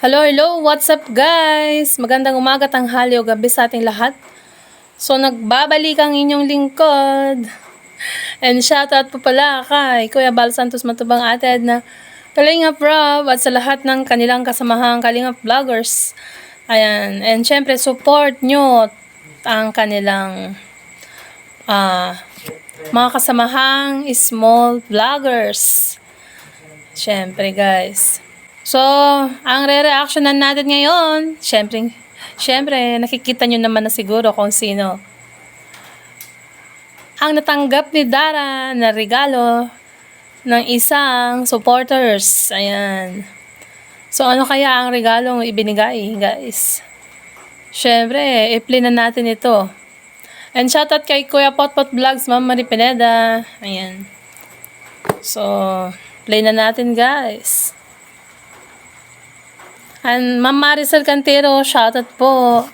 Hello, hello! What's up guys? Magandang umaga, tanghali o gabi sa ating lahat. So, nagbabalik ang inyong lingkod. And shoutout po pala kay Kuya Bal Santos Matubang Ated na Kalingap Rob at sa lahat ng kanilang kasamahang Kalingap Vloggers. Ayan. And syempre, support nyo ang kanilang mga kasamahang small vloggers. Syempre guys. So, ang re-reactionan natin ngayon, syempre, nakikita nyo naman na siguro kung sino ang natanggap ni Dara na regalo ng isang supporters. Ayan. So, ano kaya ang regalong ibinigay, guys? Syempre, i-play na natin ito. And shoutout kay Kuya Potpot Vlogs, Ma'am Marie Pineda. Ayan. So, play na natin, guys. And Ma'am Maricel Cantero, shoutout po.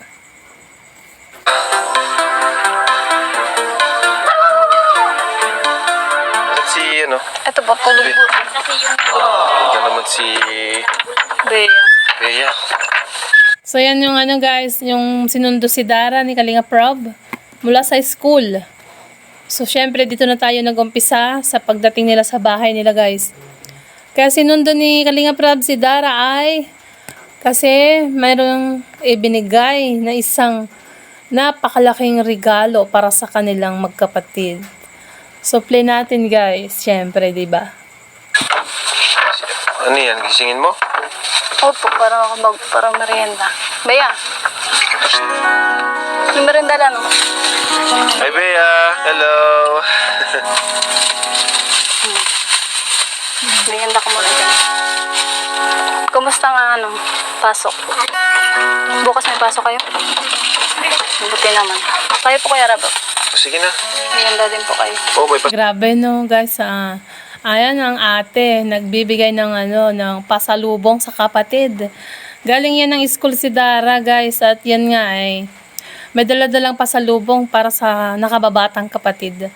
At si ano? Ito po, tulog po. Ito naman si Bea. Bea. So, yan yung ano guys, yung sinundo si Dara ni Kalinga Prob mula sa school. So, syempre, dito na tayo nag-umpisa sa pagdating nila sa bahay nila guys. Kaya sinundo ni Kalinga Prob si Dara ay kasi mayroong ibinigay na isang napakalaking regalo para sa kanilang magkapatid. So, play natin guys, syempre, diba? Ano yan? Gisingin mo? Opo, parang merienda. Bea. Yung merienda lang. Hi Bea! Hello! Merienda ko muna dyan. Kumusta nga pasok? Bukas may pasok kayo? Buti naman. Kayo po kaya, Rabo? Sige na. Merienda din po kayo. Oh, may Grabe no guys, ayan ang ate, nagbibigay ng ng pasalubong sa kapatid. Galing yan ng school si Dara guys, at yan nga ay may dala-dalang pasalubong para sa nakababatang kapatid.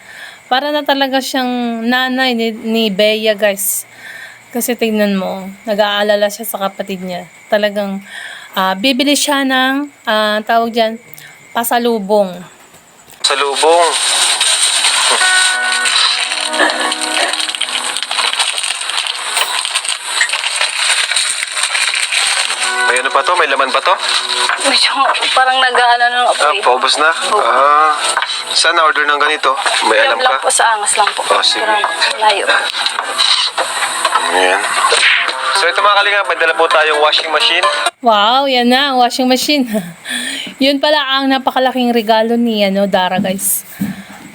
Para na talaga siyang nanay ni Bea guys. Kasi tingnan mo, nag-aalala siya sa kapatid niya. Talagang bibili siya ng tawag dyan, pasalubong. salubong. May ano pa to? May laman pa to? Medyo parang nag-aano ng apoy. Paubos na? Saan na-order ng ganito? May alam Lang ka? po sa angas lang po. Oh, sige. Parang layo. Ayan. So ito mga kalingap, may dala po tayong washing machine. Wow, yan na, ang washing machine. Yun pala ang napakalaking regalo ni Dara guys.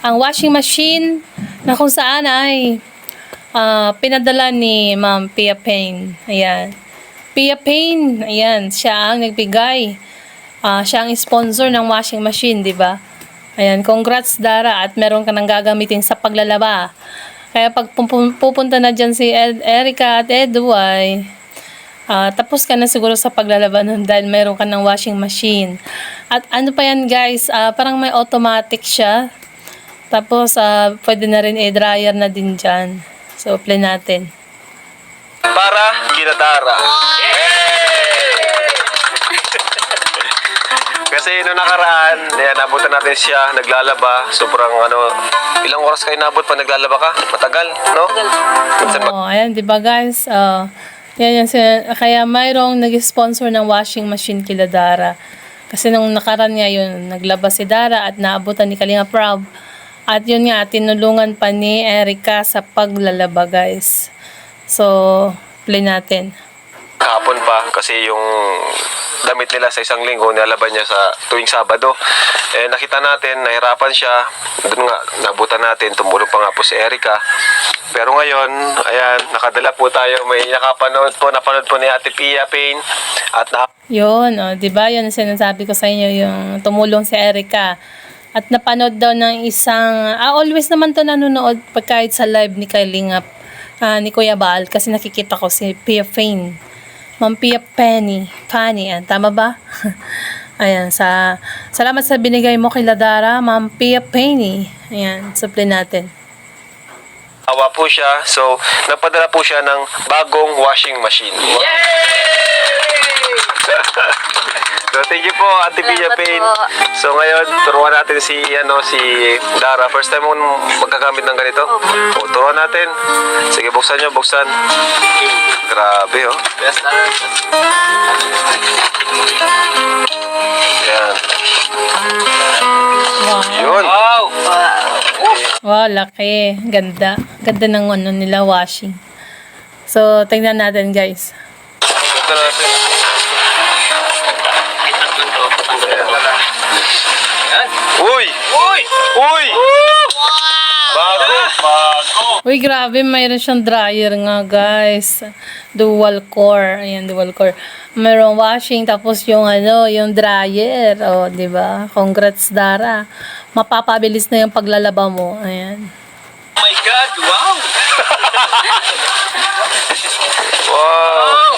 Ang washing machine na kung saan ay pinadala ni Ma'am Pia Payne. Ayan. Pia Payne, ayan, siya ang nagbigay. Siya ang sponsor ng washing machine, di ba? Ayan, congrats Dara at meron ka nang gagamitin sa paglalaba. Kaya pag pupunta na dyan si Erica at Edu ay tapos ka na siguro sa paglalaba nun dahil meron ka ng washing machine. At ano pa yan guys, parang may automatic siya. Tapos pwede na rin i-dryer na din dyan. So play natin. Para kina Dara. Kasi nung nakaraan, ayan, nabutan natin siya, naglalaba. Sobrang ilang oras kayo nabot pa naglalaba ka? Matagal, no? Minsan Ayan, di ba guys? Yan, kaya mayroong nag-sponsor ng washing machine kila Dara. Kasi nung nakaraan nga yun, naglaba si Dara at naabutan ni Kalinga Prob. At yun nga, tinulungan pa ni Erica sa paglalaba guys. So, play natin. kahapon pa kasi yung damit nila sa isang linggo nilalaban niya sa tuwing Sabado. Nakita natin, nahirapan siya. Doon nga, nabutan natin, tumulong pa nga po si Erica. Pero ngayon, ayan, nakadala po tayo. May napanood po ni Ate Pia Payne. At Yun, di ba? Yun ang sinasabi ko sa inyo, yung tumulong si Erica. At napanood daw ng isang, always naman to nanonood pagkahit sa live ni Kalingap, ni Kuya Bal, kasi nakikita ko si Pia Payne. Ma'am Pia Penny, tama ba? Ayan, salamat sa binigay mo kay Dara, Ma'am Pia Penny. Ayan, supply natin. awa po siya. So, nagpadala po siya ng bagong washing machine. Yay! So, thank you po, Ate Bia Salamat Payne. po. So, ngayon, turuan natin si Dara. First time mo magkagamit ng ganito? O, turuan natin. Sige, buksan nyo, buksan. Grabe, oh. Yan. Wow. Yun. Wow, laki. Ganda. Ganda ng ano nila, washing. So, tingnan natin, guys. Ito natin. Uy! Uy! Uy! Bago! Uy, grabe, mayroon siyang dryer nga, guys. Dual core. Ayan, dual core. Mayroong washing, tapos yung yung dryer. O, di ba? Congrats, Dara. Mapapabilis na yung paglalaba mo. Ayan. Oh my God! Wow! Wow!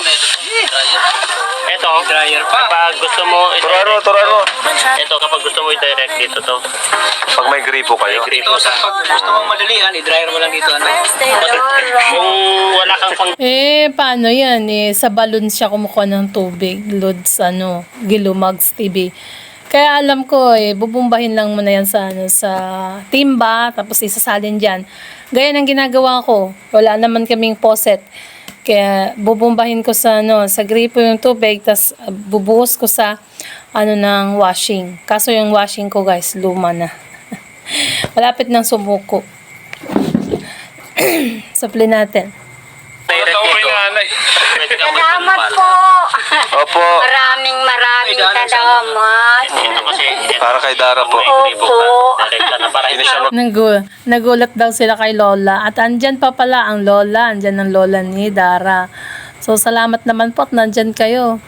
Ito, dryer pa. Kapag gusto mo, Turuan mo. ito kapag gusto mo i-direct dito to. Pag may gripo kayo. Ito sa pag gusto mong madalian, i-dryer mo lang dito. Ano? Kung wala kang pang Paano yan? Sa balon siya kumukuha ng tubig. Loads, Gilumags TV. Kaya alam ko, bubumbahin lang muna yan sa timba, tapos isasalin dyan. Gaya ng ginagawa ko. Wala naman kaming faucet. Kaya bubumbahin ko sa gripo yung tubig, tapos bubuhos ko sa ng washing. Kaso yung washing ko, guys, luma na. Malapit ng sumuko. Supply natin. direct dito. Pwede kang Salamat po. Opo. Maraming salamat. Ito kasi, Para kay Dara po. Direct ka na para hindi siya Nagulat daw sila kay Lola. At andyan pa pala ang Lola. Andyan ang Lola ni Dara. So, salamat naman po at nandyan kayo.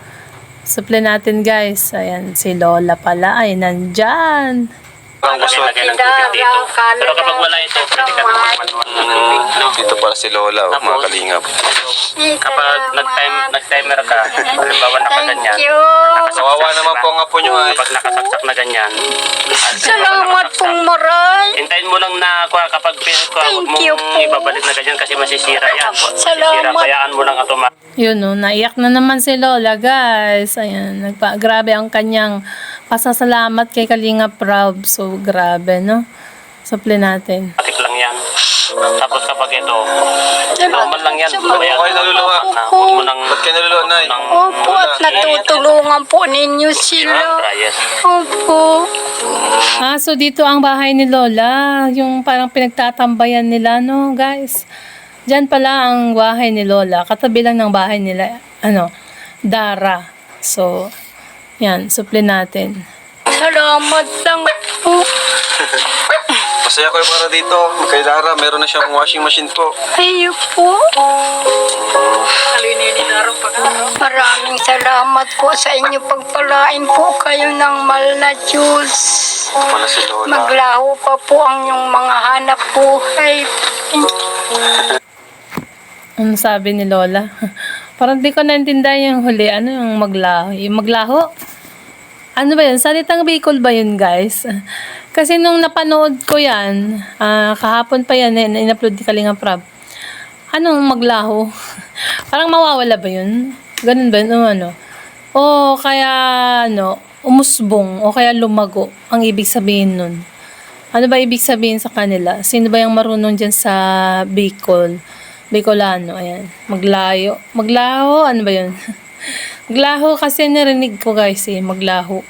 Supply natin, guys. Ayan, si Lola pala ay nandyan. Ang gusto. maglagay ng tubig dito. Pero kapag wala ito, pwede ka na mag-manual ng tubig. No? Dito pala si Lola, mga kalingap. Kapag nag-timer ka, halimbawa nakaganyan, Thank you. Kawawa naman po nga po nyo ay. kapag nakasaksak na ganyan, Salamat pong maray. hintayin mo lang na kapag huwag Thank you mong po. ibabalik na ganyan kasi masisira yan. Salamat. Bayaan mo lang automatic. Yun, naiyak na naman si Lola, guys. Ayan, grabe ang kanyang pasasalamat kay Kalinga Prab. So, grabe, no? Supply natin. Lang yan. Tapos kapag ito, normal lang yan. Bayaan Okay, naluluwa. na. Huwag mo nang... Ba't kayo naluluwa, Nay? Opo, at natutulungan po ninyo sila. Yes. Opo. So dito ang bahay ni Lola. Yung parang pinagtatambayan nila, no, guys? Diyan pala ang bahay ni Lola. Katabi lang ng bahay nila, Dara. So, yan, supply natin. Salamat lang po. Masaya ko para dito. Kay Dara, meron na siyang washing machine po. Ayo po. Maraming salamat po sa inyo. Pagpalain po kayo ng mahal na Diyos. Pala si Lola. Maglaho pa po ang yung mga hanap buhay. Ano sabi ni Lola? Parang di ko naintindihan yung huli. Ano yung maglaho? Yung maglaho? Ano ba yun? Salitang Bicol ba yun, guys? Kasi nung napanood ko yan, kahapon pa yan, in-upload ni Kalinga Prab. Anong maglaho? Parang mawawala ba yun? Ganun ba yun? O kaya, umusbong, o kaya lumago, ang ibig sabihin nun. Ano ba ibig sabihin sa kanila? Sino ba yung marunong dyan sa Bicol? Bicolano, ayan. Maglayo. Maglaho, ano ba yun? Maglaho kasi narinig ko, guys, maglaho.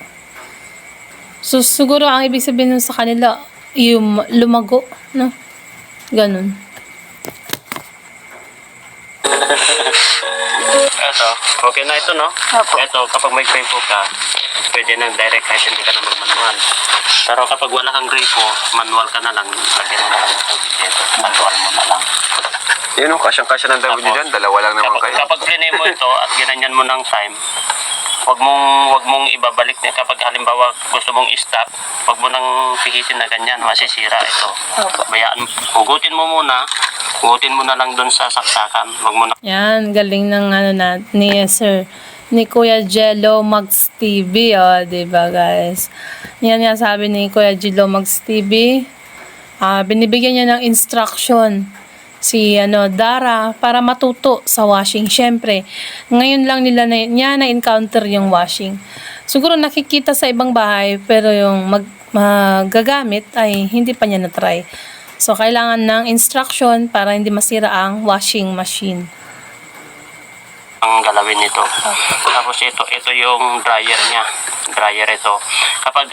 So, siguro ang ibig sabihin nun sa kanila, yung lumago, no? Ganun. Ito, okay na ito, no? Ito, kapag may gripo ka, pwede nang direct kahit hindi ka na mag-manual. Pero kapag wala kang gripo, manual ka na lang. Lagyan mo na lang ng tubig dito. Manual mo na lang. Yan o, kasyang-kasya ng dawid nyo dyan. Dalawa lang naman kayo. Kapag plinay mo ito at ginanyan mo ng time, wag mong ibabalik na kapag halimbawa gusto mong i-stop, wag mo nang pihitin na ganyan, masisira ito. Bayaan, hugutin mo na lang doon sa saksakan. Wag mo na Yan, galing ng ni Sir, ni Kuya Jello Mags TV, diba, guys? Yan nga sabi ni Kuya Jello Mags TV. Binibigyan niya ng instruction si Dara para matuto sa washing. Syempre, ngayon lang niya na-encounter yung washing. Siguro nakikita sa ibang bahay pero yung magagamit ay hindi pa niya na-try. So, kailangan ng instruction para hindi masira ang washing machine. Ang galawin nito. Tapos ito yung dryer niya. Dryer ito. Kapag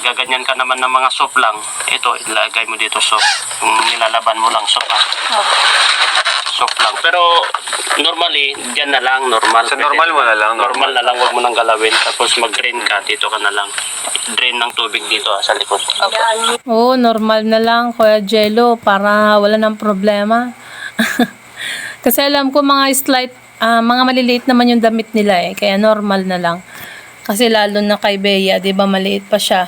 gaganyan ka naman ng mga soap lang, ito, ilagay mo dito soap. Yung nilalaban mo lang soap. Soap lang. Pero normally, dyan na lang, normal. Sa normal mo na lang, Normal na lang, wag mo nang galawin. Tapos mag-drain ka, dito ka na lang. Drain ng tubig dito sa likod. Oo, normal na lang, Kuya Jello, para wala ng problema. Kasi alam ko mga maliliit naman yung damit nila kaya normal na lang. Kasi lalo na kay Bea, 'di ba, maliit pa siya.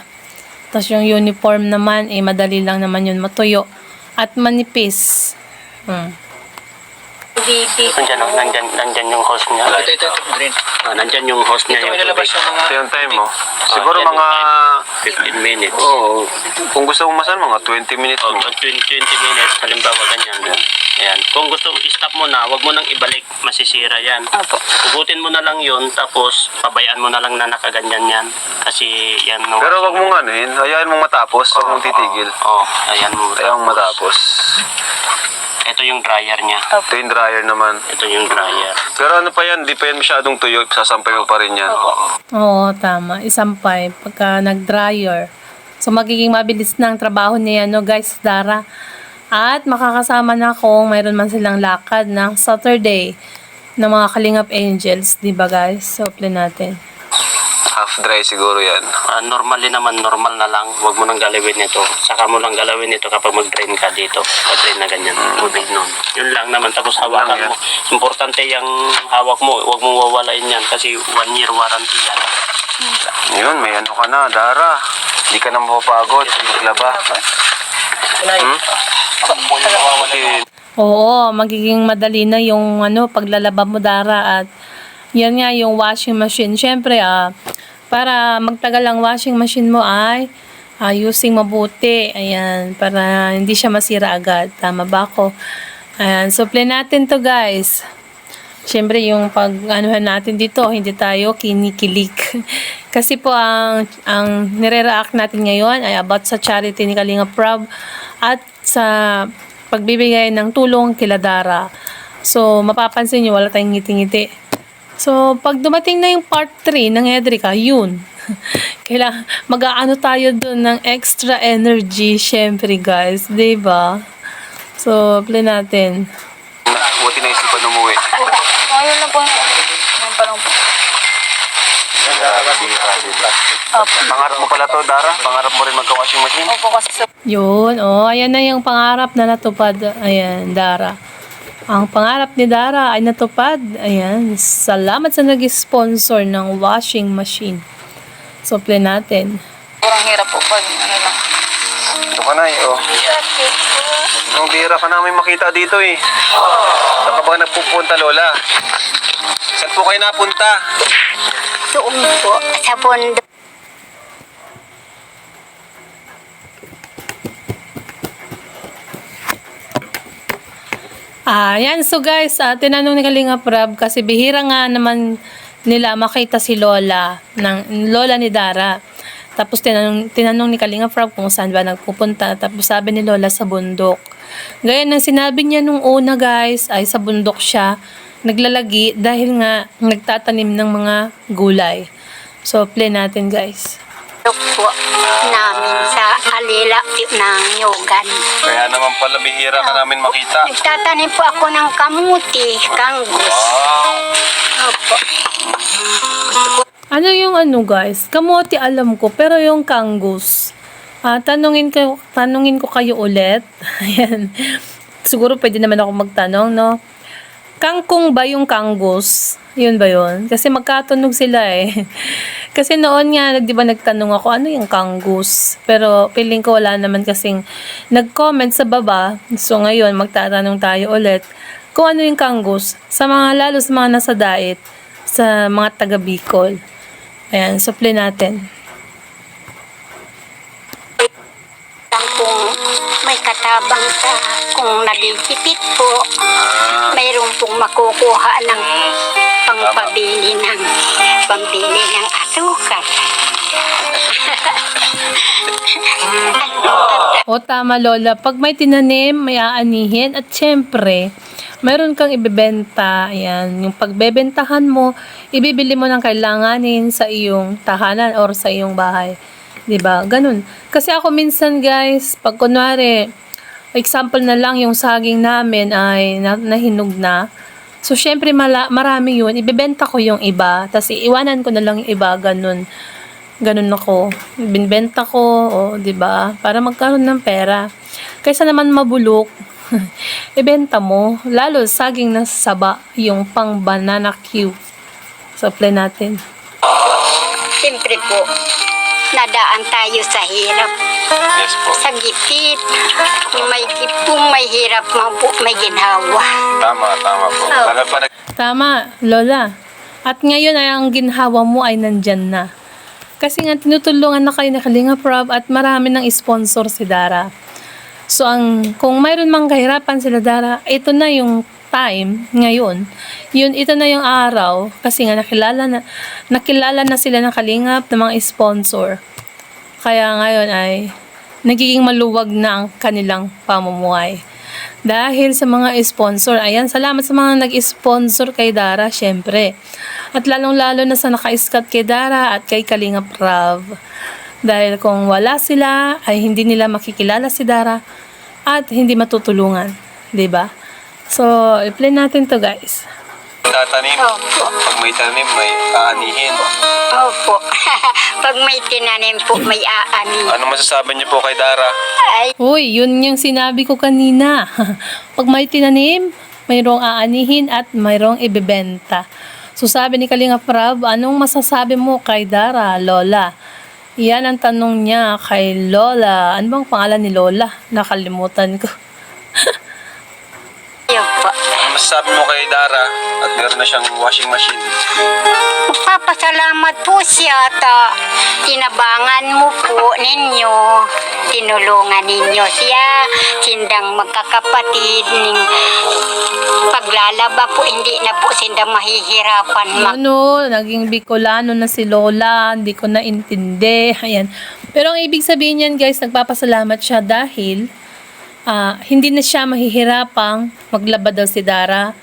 Tapos yung uniform naman, madali lang naman yun matuyo at manipis. Nandyan yung hose niya. Nandyan yung hose niya. Yung tubig. Ito yung time mo. Siguro mga 15 minutes. Oo. Kung gusto mo masan, mga 20 minutes mo. 20 minutes, halimbawa ganyan. Ayan. Kung gusto mo i-stop mo na, wag mo nang ibalik, masisira yan. Ugutin mo na lang yun, tapos pabayaan mo na lang na nakaganyan yan. Kasi yan. No, Pero wag mong hayaan mong matapos, wag mong titigil. Ayan mo. Hayaan mong matapos. Ito yung dryer niya. Ito yung dryer naman. Ito yung dryer. Pero ano pa yan, di pa yan masyadong tuyo, sasampay mo pa rin yan. Oo, tama. Isampay pagka nag-dryer. So, magiging mabilis na ang trabaho niya, guys, Dara. At makakasama na kung mayroon man silang lakad ng Saturday ng mga Kalingap Angels, di ba, guys? So, play natin. Half dry siguro yan. Normally naman, normal na lang. Huwag mo nang galawin ito. Saka mo lang galawin ito kapag mag-drain ka dito. Mag-drain na ganyan. Tubig nun. Yun lang naman. Tapos hawakan mo. Importante yung hawak mo. Huwag mong wawalain yan. Kasi 1 year warranty yan. Yun, may ano ka na, Dara. Hindi ka na mapapagod maglaba. Oo, magiging madali na yung paglalaba mo, Dara. At yan nga yung washing machine. Siyempre, para magtagal ang washing machine mo ay using mabuti. Ayan, para hindi siya masira agad. Tama ba ako? Ayan, so play natin to, guys. Siyempre, yung pag-anuhan natin dito, hindi tayo kinikilig. Kasi po, ang nire-react natin ngayon ay about sa charity ni Kalingap Rob at sa pagbibigay ng tulong kila Dara. So, mapapansin nyo, wala tayong ngiti-ngiti. So, pag dumating na yung part 3 ng Edrica, yun. Kailangan, mag-aano tayo dun ng extra energy, syempre, guys. Diba? So, play natin. Buti na isipan umuwi. Ngayon na po. Ngayon pa lang po. Pangarap mo pala to, Dara? Pangarap mo rin magka-washing machine? Opo kasi sa Yun, ayan na yung pangarap na natupad. Ayan, Dara. Ang pangarap ni Dara ay natupad. Ayan, salamat sa nag-sponsor ng washing machine. So, play natin. sobrang hirap po pag ano lang. Ito ka na Nung bihira ka namin makita dito Saan ka ba nagpupunta, Lola? Saan po kayo napunta? Doon po sa bundok. Ayan, so guys, tinanong ni Kalingap Rob kasi bihira nga naman nila makita si Lola ni Dara. Tapos tinanong ni Kalingap Rob kung saan ba nagpupunta. Tapos sabi ni Lola sa bundok. Gaya ng sinabi niya nung una, guys, ay sa bundok siya naglalagi dahil nga nagtatanim ng mga gulay. So, play natin, guys. Po namin sa alila ng Yogan. Kaya naman pala bihira ka namin makita. Nagtatanim po ako ng kamuti, kanggus. Opo. Ano yung guys? Kamote alam ko, pero yung kanggus. Tanungin ko kayo ulit. Ayan. Siguro pwede naman ako magtanong, no? Kangkong ba yung kanggus? Yun ba yun? Kasi magkatunog sila Kasi noon nga, di ba nagtanong ako, ano yung kanggus? Pero feeling ko wala naman kasing nag-comment sa baba. So ngayon, magtatanong tayo ulit kung ano yung kanggus. Lalo sa mga nasa diet, sa mga taga Bicol. Ayan, so play natin. Kung may nagpapatabang sa kung nagigipit po, mayroon pong makukuha ng pambili ng asukal. O tama Lola, pag may tinanim, may aanihin at syempre, mayroon kang ibebenta. Ayan, yung pagbebentahan mo, ibibili mo ng kailanganin sa iyong tahanan or sa iyong bahay. 'Di ba? Ganun. Kasi ako minsan guys, pag kunwari, example na lang yung saging namin ay nahinog na. So syempre marami yun, ibebenta ko yung iba, tapos iiwanan ko na lang yung iba, ganun. Ganun ako. Binibenta ko, o, 'di ba? Para magkaroon ng pera. Kaysa naman mabulok, ibenta mo. Lalo saging na saba, yung pang banana cue. Supply natin. Siyempre po, nadaan tayo sa hirap, Yes po. sa gipit. Kung may hirap, may ginhawa. Tama po. Lalo pa Tama, Lola. At ngayon ay ang ginhawa mo ay nandyan na. Kasi nga tinutulungan na kayo na Kalinga Prab at marami ng sponsor si Dara. So kung mayroon mang kahirapan sila Dara, ito na yung time ngayon. Ito na yung araw kasi nga nakilala na sila ng Kalingap ng mga sponsor. Kaya ngayon ay nagiging maluwag na ang kanilang pamumuhay. Dahil sa mga sponsor, ayan, salamat sa mga nag-sponsor kay Dara, syempre. At lalong-lalo na sa naka-scout kay Dara at kay Kalinga Prab. Dahil kung wala sila, ay hindi nila makikilala si Dara at hindi matutulungan. 'Di ba? So, i-play natin to guys. tatanim. Pag may tanim, may aanihin. Opo. Pag may tinanim po, may aani. Ano masasabi niyo po kay Dara? Ay, Uy, yun yung sinabi ko kanina. Pag may tinanim, mayroong aanihin at mayroong ibebenta. So sabi ni Kalinga Prab, anong masasabi mo kay Dara, Lola? Yan ang tanong niya kay Lola. Ano bang pangalan ni Lola? Nakalimutan ko. yun po. Ano masasabi mo kay Dara at meron na siyang washing machine? Magpapasalamat po siya ta tinabangan mo po ninyo, tinulungan ninyo siya, sindang magkakapatid, ning paglalaba po, hindi na po sindang mahihirapan Ano, naging Bicolano na si Lola, hindi ko na intindi. Ayan. Pero ang ibig sabihin niyan guys, nagpapasalamat siya dahil hindi na siya mahihirapang maglaba daw si Dara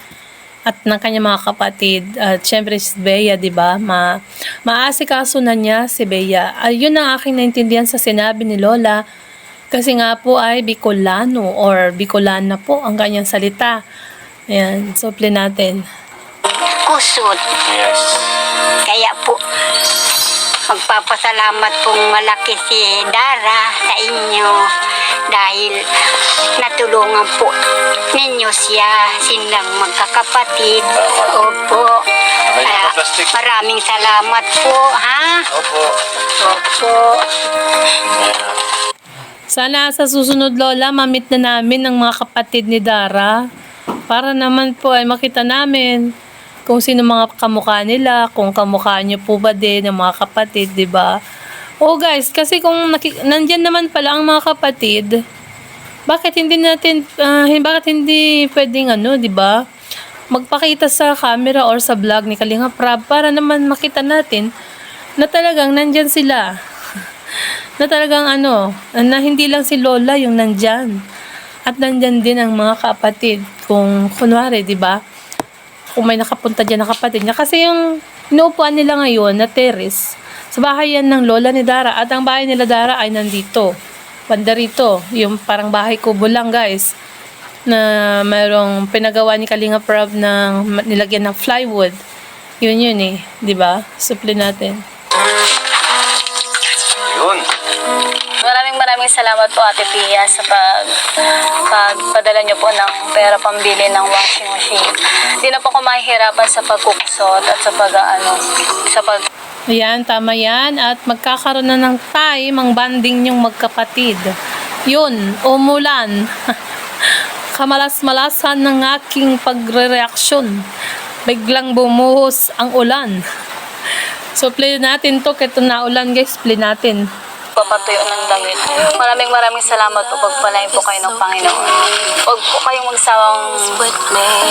at ng kanyang mga kapatid. At syempre si Bea, di ba? Maasikaso na niya si Bea. Yun ang aking naintindihan sa sinabi ni Lola. Kasi nga po ay Bicolano or Bicolana po ang kanyang salita. Ayan, so play natin. kusot. Yes. Kaya po, magpapasalamat pong malaki si Dara sa inyo dahil natulungan po ninyo siya, silang magkakapatid. Opo. Kaya maraming salamat po, ha? Opo. Opo. Sana sa susunod Lola, mamit na namin ang mga kapatid ni Dara. Para naman po ay makita namin kung sino mga kamukha nila, kung kamukha niyo po ba din ng mga kapatid, di ba? Oh guys, kasi kung nandyan naman pala ang mga kapatid, bakit hindi pwedeng di ba? Magpakita sa camera or sa vlog ni Kalinga Prab para naman makita natin na talagang nandyan sila. Na talagang na hindi lang si Lola yung nandyan. At nandyan din ang mga kapatid. Kung kunwari, di ba? Kung may nakapunta dyan na kapatid niya. Kasi yung inuupuan nila ngayon na terrace, sa bahay yan ng Lola ni Dara. At ang bahay nila Dara ay nandito. Banda rito. Yung parang bahay kubo lang guys. Na mayroong pinagawa ni Kalinga Prab ng nilagyan ng plywood. Yun eh. Di ba? Supply natin. Yun. Maraming salamat po Ate Pia sa pagpadala niyo po ng pera pambili ng washing machine. Hindi na po ako mahihirapan sa pagkukusot at sa Ayan, tama yan. At magkakaroon na ng time ang banding niyong magkapatid. Yun, umulan. Kamalas-malasan ng aking pagre-reaksyon. Biglang bumuhos ang ulan. So, play natin to. Kaya na ulan guys, play natin. pagpapatuyo ng damit. Maraming salamat po, pagpalain po kayo ng Panginoon. Huwag po kayong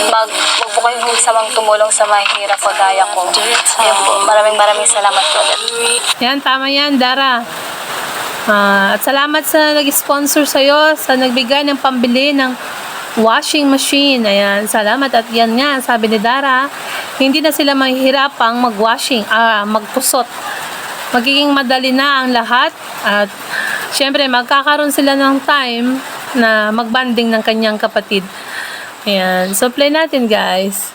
wag po kayong magsawang tumulong sa mahirap kagaya ko. Ayun po, maraming salamat po ulit. Yan, tama yan, Dara. At salamat sa nag-sponsor sa'yo, sa nagbigay ng pambili ng washing machine. Ayan, salamat. At yan nga, sabi ni Dara, hindi na sila mahihirapang mag-washing, magkusot. Magiging madali na ang lahat. At syempre, magkakaroon sila ng time na magbanding ng kanyang kapatid. Ayan, so play natin, guys.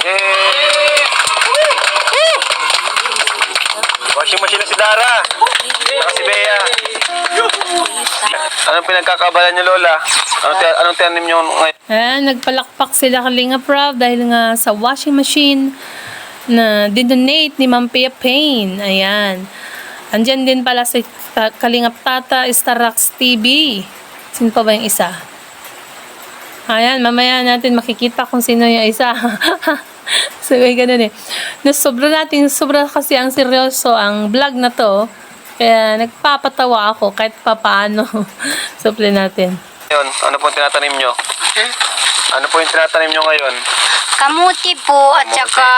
Yay! Washing machine na si Dara. Saka si Bea. Anong pinagkakabalan niyo, Lola? Anong tanim niyo ngayon? Ayan, nagpalakpak sila Kalinga Prab dahil nga sa washing machine na dinonate ni Ma'am Pia Payne. Ayan. Andyan din pala si Kalingap Tata, Starrax TV. Sino pa ba yung isa? Ayan, mamaya natin makikita kung sino yung isa. So, may ganun eh. Sobra kasi ang seryoso ang vlog na to. Kaya nagpapatawa ako kahit papaano. So, play natin. Ngayon, ano po yung tinatanim niyo? Ano po yung tinatanim niyo ngayon? Kamuti po at saka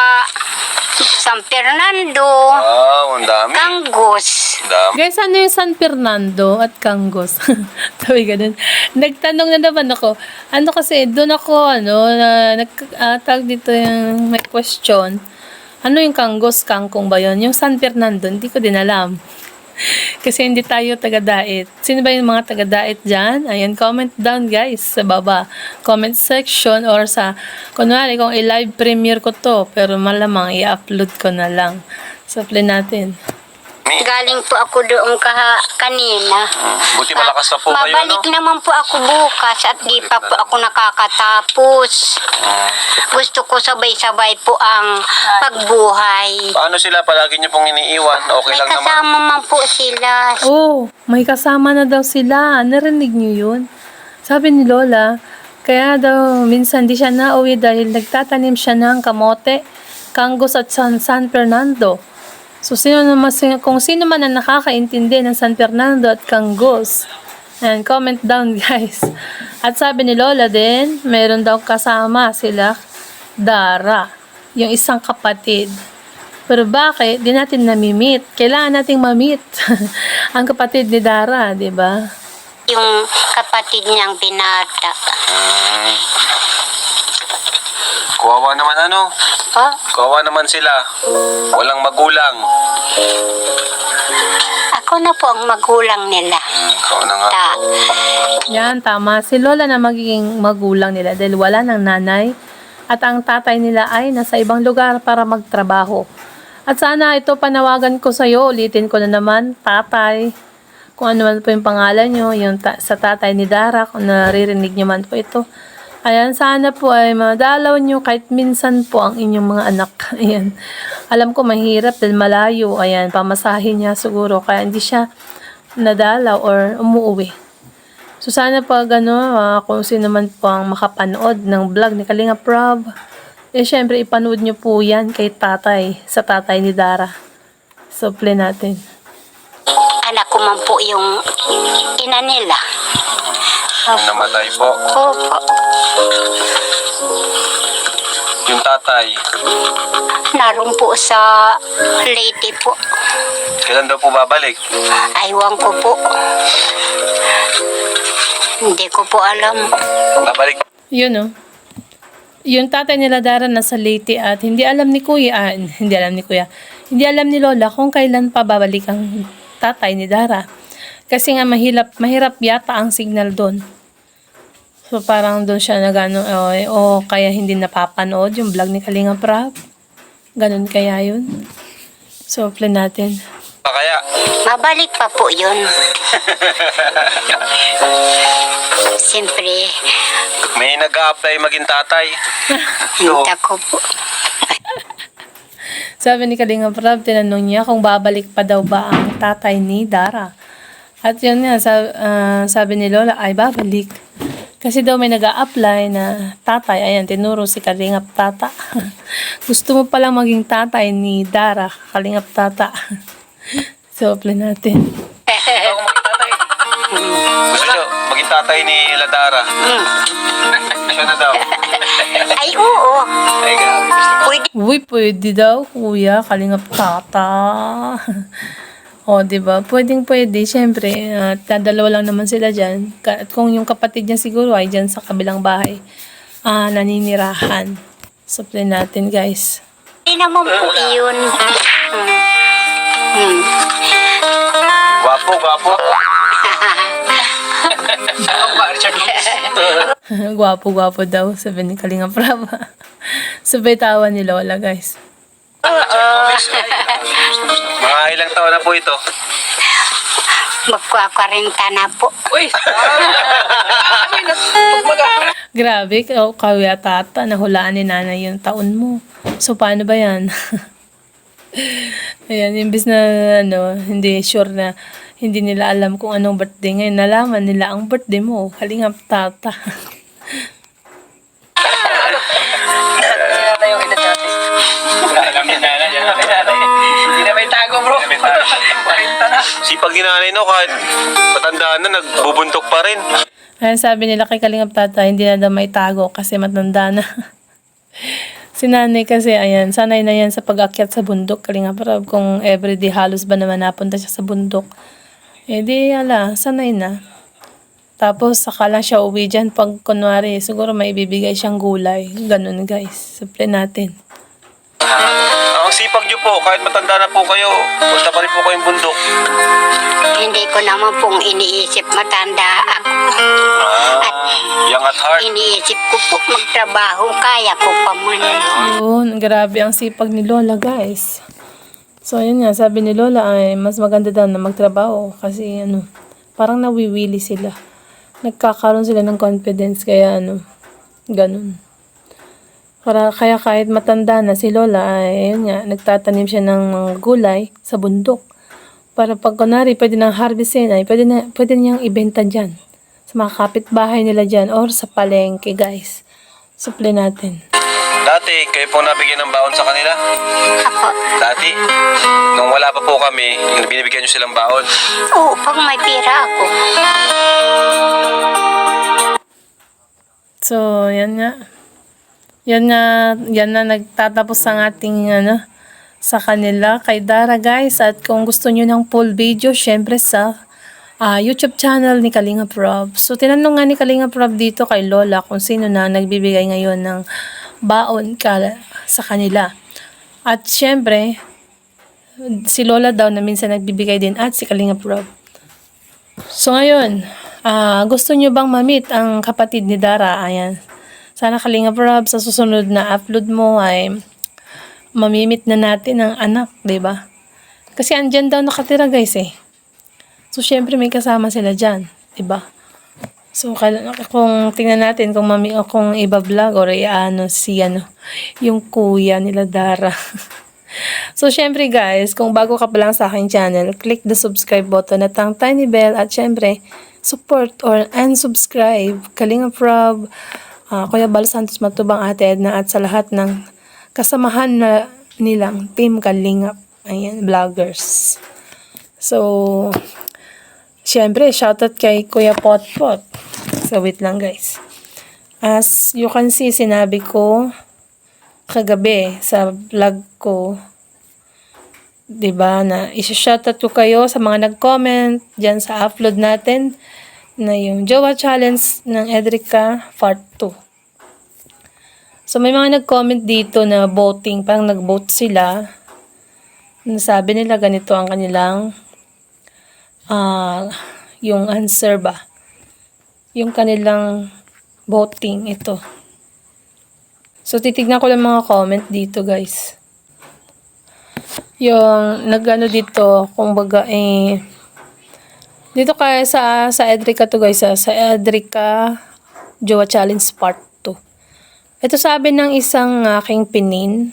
San Fernando, Wow, ang dami. Kanggos. Ang dami. Guys, ano yung San Fernando at Kanggos? Sabi ganun. Nagtanong na naman ako. Ano kasi, doon ako, tag dito yung may question. Ano yung Kanggos, Kangkong ba yun? Yung San Fernando, hindi ko din alam. Kasi hindi tayo taga-dait. Sino ba yung mga taga-dait dyan? Ayan, comment down guys sa baba. Comment section or sa, kunwari kung i-live premiere ko to, pero malamang i-upload ko na lang. So, play natin. Galing po ako doon kanina. Buti malakas na po kayo, no? Babalik naman po ako bukas at di pa po ako nakakatapos. Gusto ko sabay-sabay po ang pagbuhay. Paano sila? Palagi niyo pong iniiwan? Okay May lang naman. kasama man po sila. Oh, may kasama na daw sila. Narinig niyo yun? Sabi ni Lola, kaya daw minsan di siya nauwi dahil nagtatanim siya ng kamote, Kanggos at San Fernando. So, kung sino man ang nakakaintindi ng San Fernando at Kanggos, and comment down guys. At sabi ni Lola din, meron daw kasama sila Dara, yung isang kapatid. Pero bakit? Di natin nami-meet. Kailangan nating ma-meet ang kapatid ni Dara, di ba? Yung kapatid niyang binata. Kawawa naman ano? Oh, Kawawa naman sila. Walang magulang. ako na po ang magulang nila. Ikaw na nga. Yan, tama. Si Lola na magiging magulang nila dahil wala ng nanay at ang tatay nila ay nasa ibang lugar para magtrabaho. At sana ito panawagan ko sa iyo, ulitin ko na naman, tatay, kung ano man po yung pangalan nyo, yung sa tatay ni Dara, kung naririnig nyo man po ito. Ayan, sana po ay madalaw nyo kahit minsan po ang inyong mga anak. Ayan. Alam ko mahirap dahil malayo. Ayan, pamasahin niya siguro kaya hindi siya nadalaw or umuwi. So sana po kung sino man po ang makapanood ng vlog ni Kalinga Prab, syempre ipanood nyo po yan kay tatay, sa tatay ni Dara. So play natin. Anak ko man po yung ina nila. Namatay po. Opo. Yung tatay. Naroon po sa Leyte po. Kailan daw po babalik? Aywan ko po. Hindi ko po alam. Babalik. Yun oh. Yung tatay nila Dara nasa Leyte at hindi alam ni Kuya, hindi alam ni Lola kung kailan pa babalik ang tatay ni Dara. Kasi nga mahirap yata ang signal doon. So parang doon siya kaya hindi napapanood yung vlog ni Kalinga Prab. Ganun kaya yun. So play natin. Kaya, Mabalik pa po yun. Siyempre, may nag-a-apply maging tatay. hinta ko po. Sabi ni Kalinga Prab, tinanong niya kung babalik pa daw ba ang tatay ni Dara. At yun nga, sabi ni Lola, ay babalik. Kasi daw may nag-a-apply na tatay. Ayan, tinuro si Kalingap Tata. Gusto mo palang maging tatay ni Dara, Kalingap Tata. So, apply natin. tatay ni Ladara. Siya na daw. Ay, oo. Ay, grabe. Pwede Uy, pwede daw, kuya. Kalingap tata. O, di ba? Pwedeng pwede. Siyempre, dalawa lang naman sila dyan. At kung yung kapatid niya siguro ay dyan sa kabilang bahay, naninirahan. Supply natin, guys. naman po yun. Gwapo, gwapo. Gwapo-gwapo daw, sabi ni Kalinga Prab. Sabay tawa ni Lola, guys. Mga ilang taon na po ito? Magkwa-40 na po. Grabe, kawya tata, nahulaan ni nanay yung taon mo. So, paano ba yan? Ayan, imbis na, hindi sure na, hindi nila alam kung anong birthday ngayon. Nalaman nila ang birthday mo. Kalingap tata. Hindi na may tago, bro. 40 na. Sipag ni nanay, no, kahit matandaan na, nagbubuntok pa rin. Ayan, sabi nila kay Kalingap tata, hindi na daw may tago kasi matanda na. Si nanay kasi, ayan, sanay na yan sa pag-akyat sa bundok. Kalingap Prab, kung everyday halos ba naman napunta siya sa bundok. Eh di, sanay na. Tapos, saka lang siya uwi dyan pag kunwari, siguro may ibibigay siyang gulay. Ganun, guys. Supply natin. Ang sipag niyo po, kahit matanda na po kayo, punta pa rin po kayong bundok. Hindi ko naman pong iniisip matanda ako. At Young at heart. iniisip ko po magtrabaho, kaya ko pa man. Yun, grabe ang sipag ni Lola, guys. So, yun nga, sabi ni Lola ay mas maganda daw na magtrabaho kasi parang nawiwili sila. Nagkakaroon sila ng confidence kaya ganun. Kaya kahit matanda na si Lola ay yun nga, nagtatanim siya ng mga gulay sa bundok. Para pag kunwari pwede nang harvestin ay pwede niyang ibenta dyan. Sa mga kapitbahay nila dyan or sa palengke, guys. Supply natin. Dati, kayo po nabigyan ng baon sa kanila? Ako, Dati, nung wala pa po kami, binibigyan nyo silang baon. oo, pag may pira ako. So, yan nga. Yan na nagtatapos ang ating sa kanila kay Dara, guys. At kung gusto nyo ng full video, syempre sa YouTube channel ni Kalinga Prab. So, tinanong nga ni Kalinga Prab dito kay Lola kung sino na nagbibigay ngayon ng baon sa kanila. At syempre, si Lola daw na minsan nagbibigay din at si Kalinga Prab. So, ngayon, gusto nyo bang ma-meet ang kapatid ni Dara? Ayan. Sana Kalinga Prab, sa susunod na upload mo ay mamimit na natin ang anak, diba? Kasi andyan daw nakatira, guys, eh. So, syempre may kasama sila dyan, diba? So, kung tingnan natin kung iba-vlog or yung kuya nila Dara. So, syempre guys, kung bago ka pa lang sa aking channel, click the subscribe button at ang tiny bell at syempre, support or unsubscribe. Kalinga Prab, Kuya Bal Santos Matubang, Ate Edna at sa lahat ng kasamahan na nilang Team Kalingap. Ayan, vloggers. So, syempre, shoutout kay Kuya Potpot. So, wait lang guys. As you can see, sinabi ko kagabi sa vlog ko, diba, na isa-shoutout ko kayo sa mga nag-comment dyan sa upload natin na yung Jowa Challenge ng Edrica Part 2. So, may mga nag-comment dito na voting, parang nag-vote sila. Sabi nila ganito ang kanilang yung answer ba? Yung kanilang voting, ito. So, titignan ko lang mga comment dito, guys. Yung dito, kumbaga dito kaya sa Edrica to, guys, sa Edrica Jowa Challenge Part 2. Ito sabi ng isang aking pinin.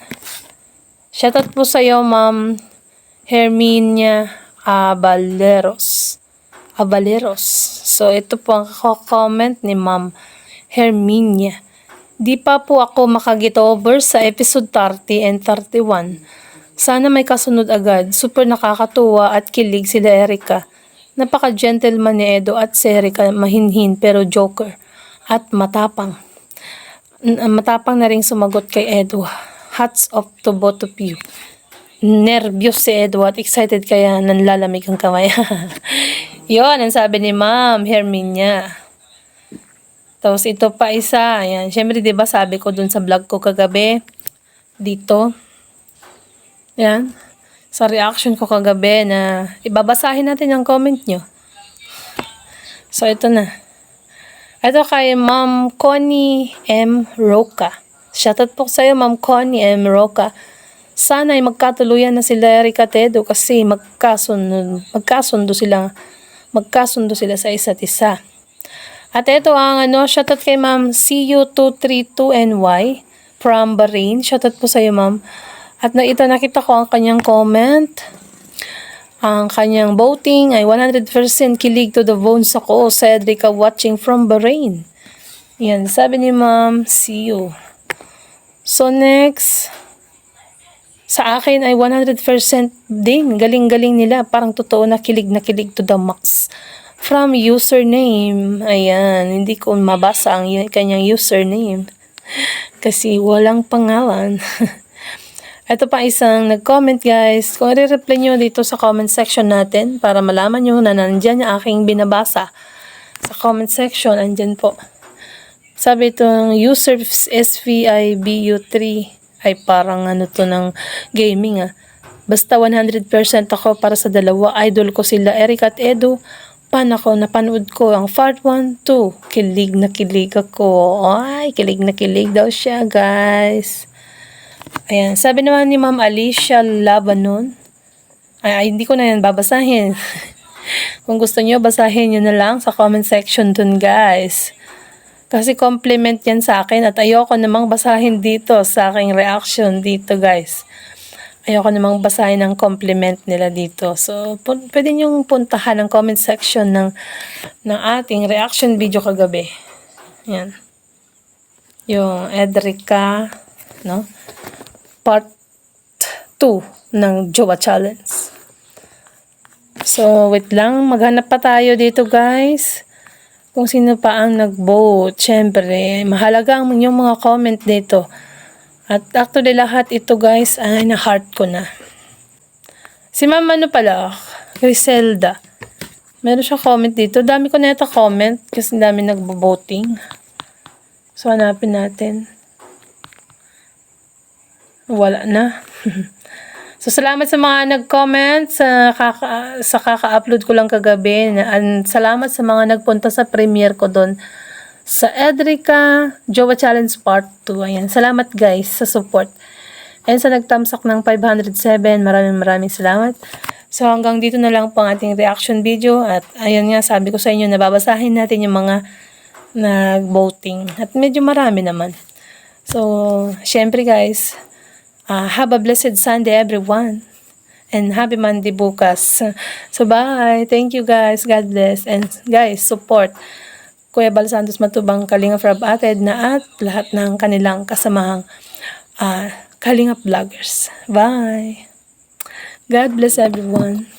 Shoutout po sa iyo, Ma'am Herminia Abaleros. So, ito po ang comment ni Ma'am Herminia. Di pa po ako makagit over sa episode 30 and 31. Sana may kasunod agad. Super nakakatuwa at kilig sila Erica. Napaka-gentleman ni Edo at si Erica, mahinhin pero joker at matapang. Matapang na rin sumagot kay Edo. Hats off to both of you. Nervyos si Edo at excited kaya nanlalamig ang kamay. Yon ang sabi ni Ma'am Herminia. Tapos ito pa isa. Ayan. Siyempre, di ba sabi ko dun sa vlog ko kagabi, dito. Yan. Sa reaction ko kagabi na ibabasahin natin ang comment nyo. So, ito na. Ito kay Ma'am Connie M. Roca. Shoutout po sa'yo, Ma'am Connie M. Roca. Sana ay magkatuluyan na sila Erica at Edo kasi magkasundo sila sa isa't isa. At ito ang shoutout kay Ma'am CU232NY from Bahrain. Shoutout po sa'yo, Ma'am. At nakita ko ang kanyang comment. Ang kanyang voting ay 100% kilig to the bones ako sa Erica watching from Bahrain. Yan, sabi ni Ma'am CU. So next, sa akin ay 100% din. Galing-galing nila. Parang totoo na kilig to the max. From username. Ayan. Hindi ko mabasa ang kanyang username. Kasi walang pangalan. Ito pa isang nag-comment guys. Kung i-reply nyo dito sa comment section natin para malaman nyo na nandyan yung aking binabasa. Sa comment section, andyan po. Sabi itong user SVIBU3 ay parang to ng gaming Basta 100% ako para sa dalawa. Idol ko sila Erica at Edo. Napanood ko ang part 1, 2. Kilig na kilig ako. Ay, kilig na kilig daw siya guys. Ayan, sabi naman ni Ma'am Alicia Labanon. Ay, hindi ko na yan babasahin. Kung gusto nyo, basahin nyo na lang sa comment section dun guys. Kasi compliment yan sa akin at ayoko namang basahin dito sa aking reaction dito guys. Ayoko namang basahin ang compliment nila dito. So, pwede nyong puntahan ang comment section ng ating reaction video kagabi. Yan. Yung Edrica, no? Part 2 ng Jowa Challenge. So, wait lang. Maghanap pa tayo dito guys. Kung sino pa ang nag-vote. Siyempre, mahalaga ang inyong mga comment dito. At actually lahat ito guys ay na-heart ko na. Si Ma'am pala, Griselda. Meron siya comment dito. Dami ko na ito comment kasi dami nagbo-voting. So hanapin natin. Wala na. So salamat sa mga nag-comment sa kaka-upload ko lang kagabi. Salamat sa mga nagpunta sa premiere ko doon. Sa Edrica Jowa Challenge Part 2. Ayan. Salamat guys sa support. And sa nagtamsak ng 507, maraming salamat. So hanggang dito na lang po ang ating reaction video. At ayun nga, sabi ko sa inyo, nababasahin natin yung mga nag-voting. At medyo marami naman. So, syempre guys, have a blessed Sunday everyone. And happy Monday bukas. So bye. Thank you guys. God bless. And guys, support Kuya Bal Santos Matubang, Kalingap Rob Ated na at lahat ng kanilang kasamahang Kalingap vloggers. Bye! God bless everyone.